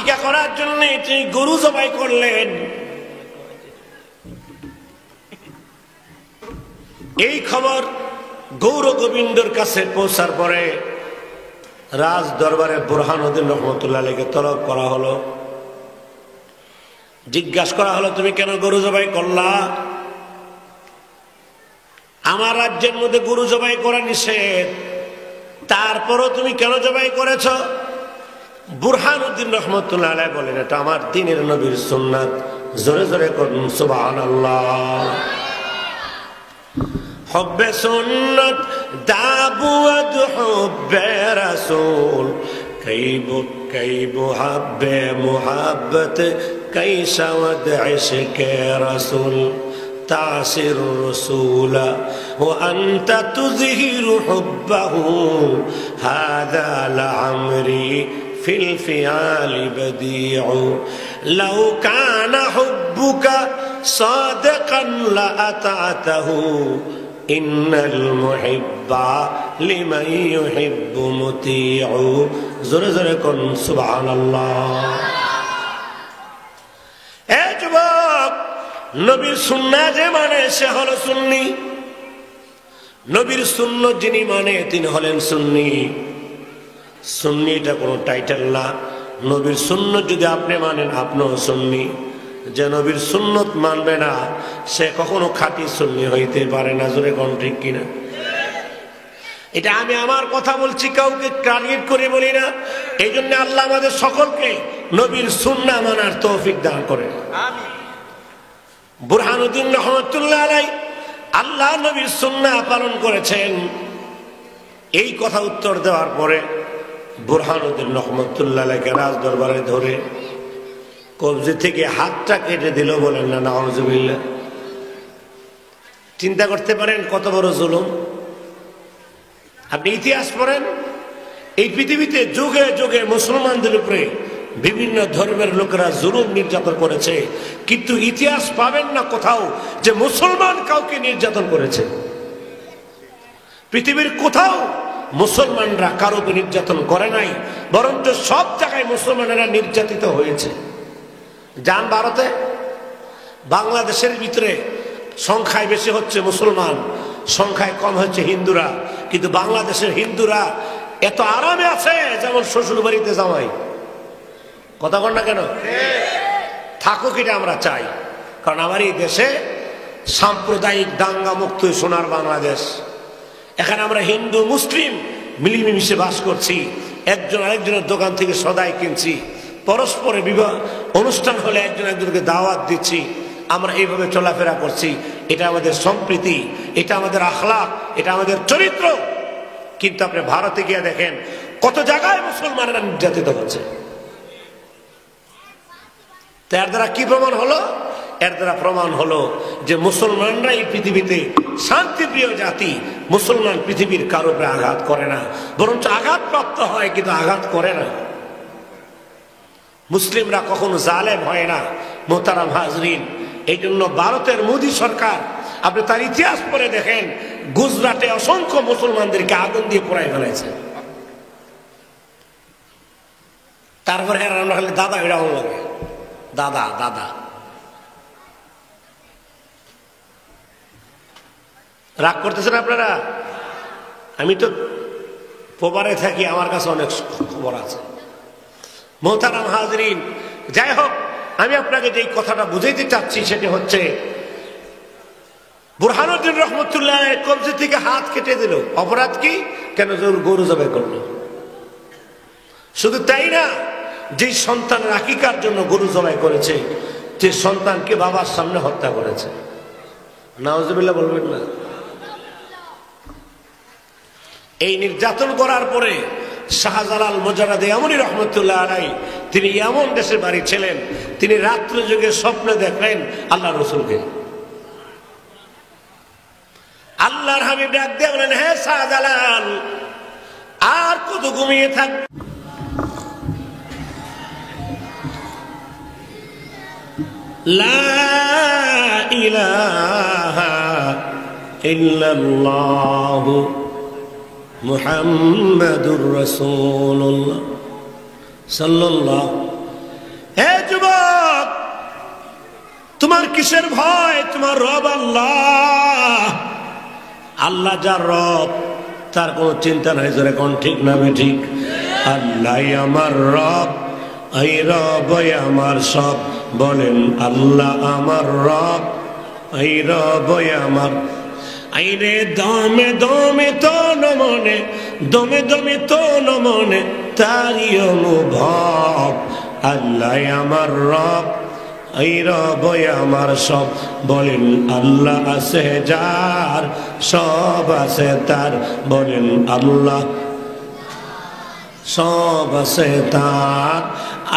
আকিকা করার জন্য তিনি গরু জবাই করলেন। এই খবর গৌর গোবিন্দর কাছে পৌঁছার পরে রাজ দরবারে বুরহানুদ্দিন রহমতুল্লাহ আলাইহিকে তলব করা হলো। জিজ্ঞাসা করা হলো, তুমি কেন গরু জবাই করলা? আমার রাজ্যের মধ্যে গরু জবাই করা নিষেধ, তারপরও তুমি কেন জবাই করেছ? বুরহানুদ্দিন রহমতুল্লাহ আলাইহি বলেন, এটা আমার দ্বীনের নবীর সুন্নাত। জোরে জোরে করুন সুবহানাল্লাহ। হুব্বে সুন্নাত দাবুয়াত হুব্বে রাসূল কাইবু হাব্বে মুহাব্বত কাইসা ওয়াদ ইশকে রাসূল তাসির রাসূল ওয়া আনতা তুযহিরু হুব্বাহু হাযা লা'amরি ফিল ফিআলি বাদিউ লাউ কানা হুব্বুকা সাদিকান লা আতাতাহু ইন্নাল মুহিব্বা লিমান ইউহিব্বু মুতিউ। জোরে জোরে কোন সুবহানাল্লাহ। এ যুবক, নবীর সুন্নাহ যে মানে সে হলো সুন্নি। নবীর সুন্নাত যিনি মানে তিনি হলেন সুন্নি। সুন্নি এটা কোনো টাইটেল না। নবীর সুন্নাত যদি আপনি মানেন আপনিও সুন্নি। যে নবীর সুন্নত মানবে না সে কখনো খাঁটি সুন্নি হইতে পারে না। জোরে কোন ঠিক কিনা? এটা আমি আমার কথা বলছি, কাউকে টার্গেট করে বলি না। এই জন্য আল্লাহ আমাদের সকলকে নবীর সুন্নাহ মানার তৌফিক দান করে। বুরহানুদ্দিন রহমতুল্লাহ আলাইহি আল্লাহ নবীর সুন্নাহ পালন করেছেন। এই কথা উত্তর দেওয়ার পরে বুরহানুদ্দিন রহমতুল্লাহ আলাইহিকে রাজ দরবারে ধরে কবজি থেকে হাতটা কেটে দিল। বলেন না নাউযুবিল্লাহ। চিন্তা করতে পারেন কত বড় জুলুম। আপনি ইতিহাস পড়েন, এই পৃথিবীতে যুগে যুগে মুসলমানদের উপরে বিভিন্ন ধর্মের লোকেরা জুলুম নির্যাতন করেছে, কিন্তু ইতিহাস পাবেন না কোথাও যে মুসলমান কাউকে নির্যাতন করেছে। পৃথিবীর কোথাও মুসলমানরা কারো উপর নির্যাতন করে নাই, বরঞ্চ সব জায়গায় মুসলমানেরা নির্যাতিত হয়েছে। যান ভারতে, বাংলাদেশের ভিতরে সংখ্যায় বেশি হচ্ছে মুসলমান, সংখ্যায় কম হচ্ছে হিন্দুরা। কিন্তু বাংলাদেশের হিন্দুরা এত আরামে আছে যেমন শ্বশুর বাড়িতে জামাই। কথা বল না কেন? থাকুক, এটা আমরা চাই। কারণ আমার এই দেশে সাম্প্রদায়িক দাঙ্গা মুক্ত সোনার বাংলাদেশ। এখানে আমরা হিন্দু মুসলিম মিলেমিশে বাস করছি। একজন আরেকজনের দোকান থেকে সদাই কিনছি, পরস্পরে বিবাহ অনুষ্ঠান হলে একজন একজনকে দাওয়াত দিচ্ছি। আমরা এইভাবে চলাফেরা করছি। এটা আমাদের সম্প্রীতি, এটা আমাদের আখলাক, এটা আমাদের চরিত্র। কিন্তু আপনি ভারতে গিয়ে দেখেন কত জায়গায় মুসলমানেরা নির্যাতিত হচ্ছে। এর দ্বারা কি প্রমাণ হলো? এর দ্বারা প্রমাণ হলো যে মুসলমানরা এই পৃথিবীতে শান্তিপ্রিয় জাতি। মুসলমান পৃথিবীর কারো উপরে আঘাত করে না, বরঞ্চ আঘাতপ্রাপ্ত হয় কিন্তু আঘাত করে না। মুসলিমরা কখনো জালেম হয় না মোহতারাম হাজরিন। এই জন্য ভারতের মোদী সরকার, আপনি তার ইতিহাস পড়ে দেখেন, গুজরাটে অসংখ্য মুসলমানদেরকে আগুন দিয়ে পোড়ায় ফেলেছে। তারপরে আমরা খালি দাদা এরকম লাগে, দাদা দাদা। রাগ করতেছেন আপনারা? আমি তো পোবারে থাকি, আমার কাছে অনেক খবর আছে। মোহতারাম হাজরিন, যাই হোক, আমি আপনাকে যে কথাটা বুঝাইতে চাচ্ছি সেটা হচ্ছে, বুরহানুদ্দিন রহমতুল্লাহ কবজি থেকে হাত কেটে দিল। অপরাধ কি? কেন? গরু জবাই করলো। শুধু তাই না, যে সন্তানের আকিকার জন্য গরু জবাই করেছে, যে সন্তানকে বাবার সামনে হত্যা করেছে। নাউজুবিল্লাহ বলবেন না? এই নির্যাতন করার পরে শাহজালাল মুজাররদে ইয়ামানি রহমতুল্লাহ আলাইহি, তিনি এমন দেশে বাড়ি ছিলেন, তিনি রাত্রে যুগে স্বপ্নে দেখলেন আল্লাহ রসুলকে। আল্লাহর হাবিব ডাক দিয়ে বলেন, হে শাহজালাল, আর কত ঘুমিয়ে থাক? লা ইলাহা ইল্লাল্লাহু মুহাম্মাদুর রাসূলুল্লাহ সাল্লাল্লাহু হে যুবক, তোমার কিসের ভয়? তোমার রব আল্লাহ। আল্লাহ যার রব, তার কোনো চিন্তা নাই। জোরে কোন ঠিক না ঠিক? আল্লাহ আমার রব, এই রব আমার সব। বলেন আল্লাহ আমার রব, এই রব আমার। আইরে দমে দমে তো নমনে, দমে দমে তো নমনে তারি অনুভব। আল্লাহ আমার রব, এই রব আমার সব। বলেন আল্লাহ আছে যার, সব আছে তার। বলেন আল্লাহ সব আছে তার।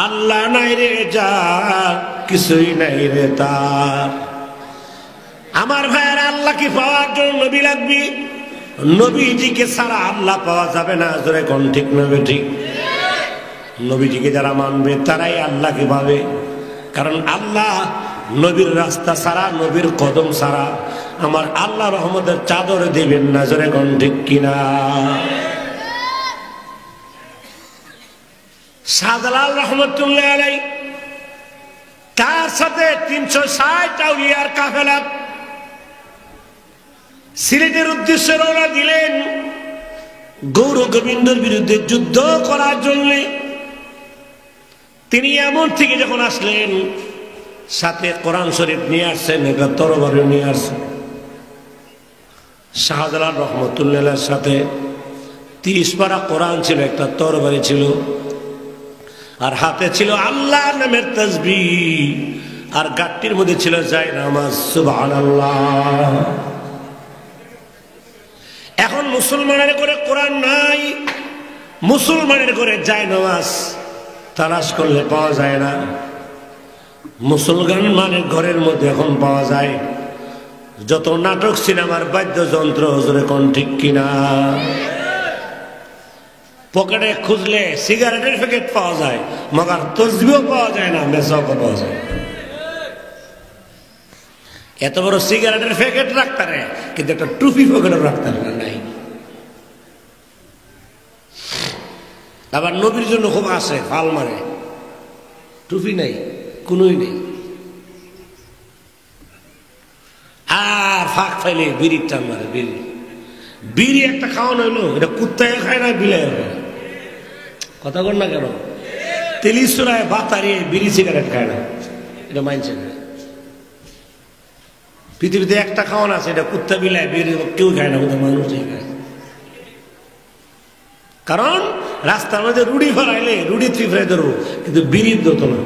আল্লাহ নাই রে যার, কিছুই নাই রে তার। আমার ভাইয়ের, আল্লাহ কি পাওয়ার জন্য নবী লাগবে? নবীজিকে ছাড়া আল্লাহ পাওয়া যাবে না। জোরে কোন ঠিক না ঠিক? নবীজিকে যারা মানবে তারাই আল্লাহকে পাবে। কারণ আল্লাহ নবীর রাস্তা ছাড়া, নবীর কদম ছাড়া আমার আল্লাহ রহমতের চাদর দিবেন না। জোরে কোন ঠিক কিনা? শাহজালাল রহমতুল্লাহ আলাইহি তার সাথে 360 আউলিয়ার কাফেলা সিলেটের উদ্দেশ্যে রওনা দিলেন গৌর গোবিন্দর বিরুদ্ধে যুদ্ধ করার জন্য। তিনি এমন থেকে যখন আসলেন, সাথে কোরআন শরীফ নিয়ে আসছেন, একটা তরবারি নিয়ে আসছেন। শাহজালাল রহমতুল্লাহর সাথে 30 পারা কোরআন ছিল, একটা তরবারি ছিল, আর হাতে ছিল আল্লাহ নামের তাসবিহ, আর গাট্টির মধ্যে ছিল জায়নামাজ। সুবহানাল্লাহ। এখন মুসলমানের করে কোরআন নাই, মুসলমানের করে জায়নামাজ তালাশ করলে পাওয়া যায় না। মুসলমানের ঘরের মধ্যে এখন পাওয়া যায় যত নাটক, সিনেমার বাদ্যযন্ত্র। জোরে কোন ঠিক কিনা? পকেটে খুঁজলে সিগারেটের প্যাকেট পাওয়া যায়, মগার তসবিও পাওয়া যায় না, মেসাকও পাওয়া যায়। এত বড় সিগারেটের প্যাকেট রাখতে পারে, কিন্তু একটা টুপি পকেটে রাখতে পারে নাই। আবার নবীর জন্য খুব আসে, ফাল মারে, টুপি নাই, কোনই নেই। আর ফাঁক ফাইলে বিড়ির টান মারে। বিড়ি বিড়ি একটা খাওয়ানো হইলো, এটা কুত্তায় খায় না, বিলাই খায়। কথা বল না কেন? তেলিশরায় বাতারিয়ে বিড়ি সিগারেট খায় না, এটা মানছে না। পৃথিবীতে একটা খাওয়ানো আছে, এটা কুত্তা বিলায়, বিড়ি কেউ খায় না, ওদের মানুষই খায়। কারণ রাস্তার মধ্যে রুড়ি ফেরাইলে রুড়ি ফিফরাই ধরবো, কিন্তু বিড়ির ধরতো না।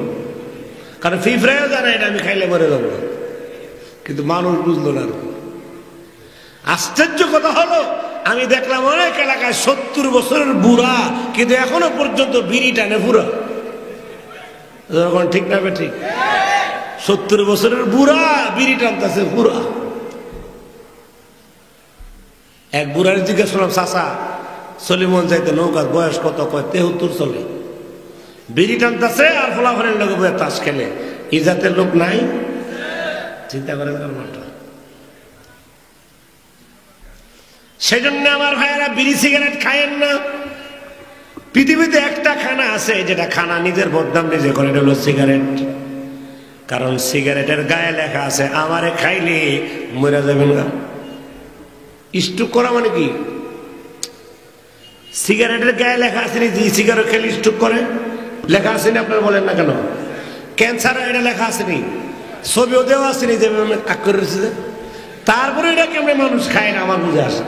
কারণ ফিফরাইও জানে এটা আমি খাইলে মরে যাবো, কিন্তু মানুষ বুঝলো না। আশ্চর্য কথা হলো, আমি দেখলাম অনেক এলাকায় 70 বছরের বুড়া, কিন্তু এখনো পর্যন্ত বিড়ি টানে পুরা। ঠিক না ঠিক? 70 বছরের বুড়া বিড়ি টানতেছে পুরা। এক বুড়ার জিজ্ঞেস করলাম, চাচা সলিমন যাইতে নৌকা বয়স কত? কয় 73 চলে। বিড়ি টানতেছে আর ফলাফলের লোক বয়ে তাস খেলে। এই জাতের লোক নাই? চিন্তা করেন কারণটা। সেই জন্য আমার ভাইয়েরা, বিড়ি সিগারেট খায়েন না। পৃথিবীতে একটা খানা আছে যেটা খানা নিজের বদনাম নিজে করে, এটা হলো সিগারেট। কারণ সিগারেটের গায়ে লেখা আছে, আমারে খাইলে মরে যাবেন না। স্ট্রোক করা মানে কি? সিগারেটের গায়ে লেখা আছে যে সিগারেট খেলে স্ট্রোক করে, লেখা আসেনি? আপনারা বলেন না কেন? ক্যান্সার এটা লেখা আসেনি? ছবিও দেওয়া আসেনি যে কাক করে রয়েছে। তারপরে এটা কেমন মানুষ খায় না, আমার বুঝে আসে।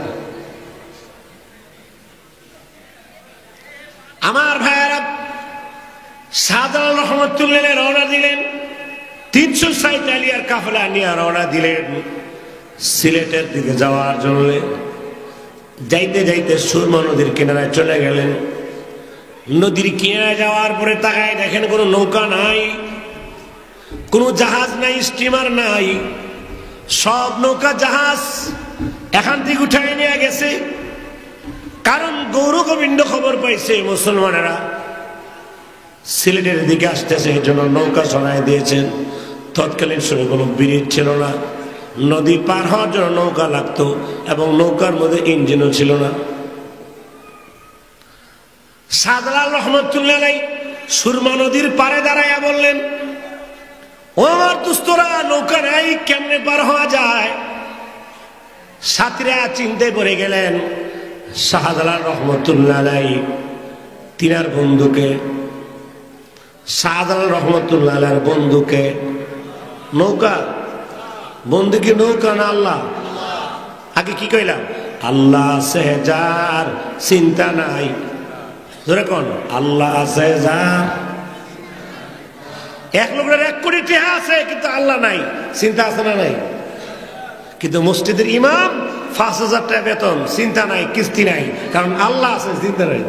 আমার ভাইয়েরা, শাহজালাল রহমতুল্লাহ রওনা দিলেন, 360 আলিয়ার কাফেলা নিয়ে রওনা দিলেন সিলেটের দিকে যাওয়ার জন্য। যাইতে যাইতে সুরমা নদীর কিনারায় চলে গেলেন। নদীর কিনারায় যাওয়ার পরে তাকায় দেখেন কোনো নৌকা নাই, কোনো জাহাজ নাই, স্টিমার নাই। সব নৌকা জাহাজ এখান থেকে উঠায় নিয়ে গেছে। কারণ গৌর গোবিন্দ খবর পাইছে মুসলমানেরা সিলেটের দিকে আসতেছে, এই জন্য নৌকা সরাই দিয়েছেন। তৎকালীন সময় কোনো ব্রিজ ছিল না, নদী পার হওয়ার জন্য নৌকা লাগতো, এবং নৌকার মধ্যে ইঞ্জিনও ছিল না। শাহজালাল রহমতুল্লাহ সুরমা নদীর পাড়ে দাঁড়াইয়া বললেন, ও আমার দুস্তরা, নৌকা নাই, কেমনে পার হওয়া যায়? সাথীরা চিন্তায় পড়ে গেলেন। শাহজালাল রহমতুল্লাহ আলাইহি তিনার বন্ধুকে, শাহজালাল রহমতুল্লাহ আলাইহির বন্ধুকে, নৌকা বন্ধুকে, নৌকা না আল্লাহ? আগে কি কইলাম? আল্লাহ আছে যার চিন্তা নাই। ধরে কোন আল্লাহ আছে যার, এক লোকের 1 কোটি টাকা আছে কিন্তু আল্লাহ নাই, চিন্তা আছে না নাই? কিন্তু মসজিদের ইমাম 5,000 টাকা বেতন, চিন্তা নাই, কিস্তি নাই, কারণ আল্লাহ আছে, চিন্তা নাই।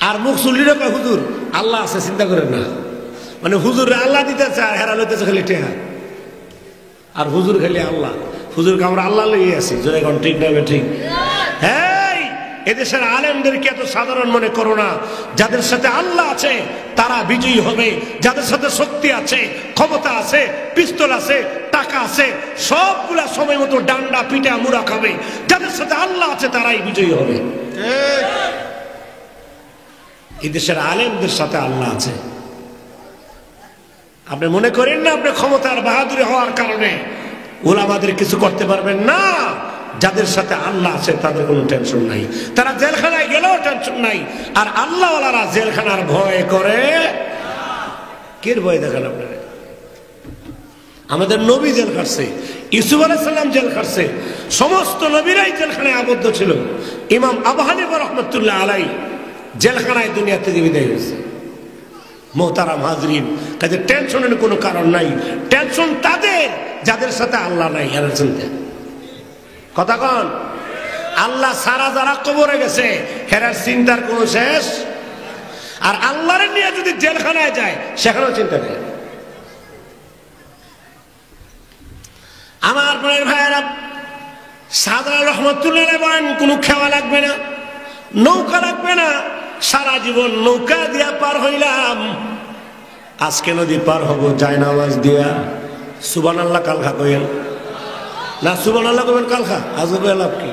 আর মুখসুল্লিরা কয় হুজুর আল্লাহ আছে, চিন্তা করেন না। মানে হুজুর আল্লাহ দিতে চায়, হেরা লইতেছে খালি টাকা, আর হুজুর খালি আল্লাহ। হুজুরকে আমরা আল্লাহ লইয়ে আছি, যদি এখন ঠিক না ঠিক? হ্যাঁ, এদেশের আলেমদেরকে এত সাধারণ মনে করো না। যাদের সাথে আল্লাহ আছে তারা বিজয়ী হবে, যাদের সাথে শক্তি আছে, ক্ষমতা আছে, পিস্তল আছে, টাকা আছে, সবগুলা সময় মতো ডান্ডা পিটা মুড়া খাবে। যাদের সাথে আল্লাহ আছে তারাই বিজয়ী হবে। এদেশের আলেমদের সাথে আল্লাহ আছে। আপনি মনে করেন না আপনি ক্ষমতার বাহাদুরি হওয়ার কারণে ওলামাদের কিছু করতে পারবেন না। যাদের সাথে আল্লাহ আছে তাদের কোনো টেনশন নাই, তারা জেলখানায় গেলেও টেনশন নাই। আর আল্লাহওয়ালারা জেলখানার ভয় করে। কে ভয় দেখেন আপনারা? আমাদের নবী জেল খাটছে, ইউসুফ আলাইহিস সালাম জেল খাটছে, সমস্ত নবীরাই জেলখানায় আবদ্ধ ছিল। ইমাম আবু হানিফা রাহমাতুল্লাহ আলাইহি জেলখানায় দুনিয়া থেকে বিদায় হয়েছে। মোহতারাম হাজরিন, কাজে টেনশনের কোনো কারণ নাই। টেনশন তাদের যাদের সাথে আল্লাহ নাই। এরা চিন্তা কথা কন, আল্লাহ সারা যারা কবরে গেছে হেরার চিন্তার কোনো শেষ। আর আল্লাহরে নিয়ে যদি জেলখানায় যায় সেখানেও চিন্তা নেই। আমার বোনের ভাইয়েরা, শাহজালাল রহমতুল্লাহ বলেন কোনো খেওয়া লাগবে না, নৌকা লাগবে না, সারা জীবন নৌকা দিয়া পার হইলাম, আজকে নদী পার হবো জায়নামাজ দিয়া। সুবহানাল্লাহ কালখা কইেন না, সুবহানাল্লাহ কইবেন কালখা, আজকে লাভ কি?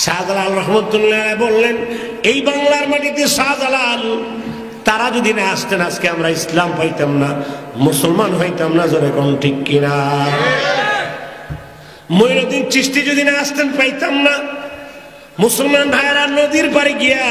শাহজালাল রহমতুল্লাহ বললেন, এই বাংলার মাটিতে শাহজালাল তারা যদি না আসতেন আজকে আমরা ইসলাম পাইতাম না, মুসলমান হইতাম না। জোরে কোন ঠিক কিনা? মঈনুদ্দিন চিশতি যদি না আসতেন পাইতাম না। মুসলমান ভাইয়েরা নদীর পাড়ে গিয়া